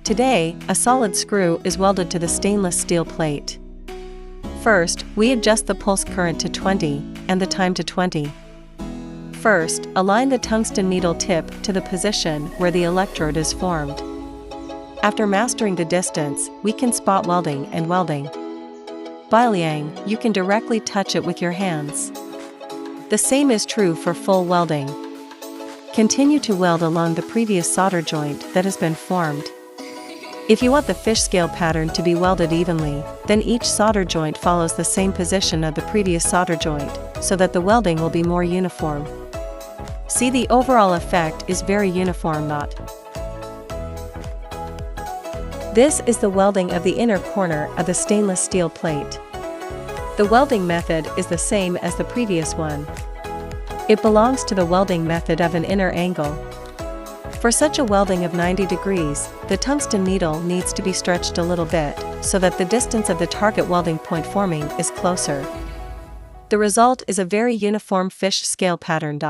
Today, a solid screw is welded to the stainless steel plate. First, we adjust the pulse current to 20, and the time to 20. First, align the tungsten needle tip to the position where the electrode is formed. After mastering the distance, we can spot welding and welding. Bialyang, you can directly touch it with your hands. The same is true for full welding. Continue to weld along the previous solder joint that has been formed. If you want the fish scale pattern to be welded evenly, then each solder joint follows the same position of the previous solder joint, so that the welding will be more uniform. See, the overall effect is very uniform, not. This is the welding of the inner corner of the stainless steel plate. The welding method is the same as the previous one. It belongs to the welding method of an inner angle. For such a welding of 90 degrees, the tungsten needle needs to be stretched a little bit, so that the distance of the target welding point forming is closer. The result is a very uniform fish scale pattern.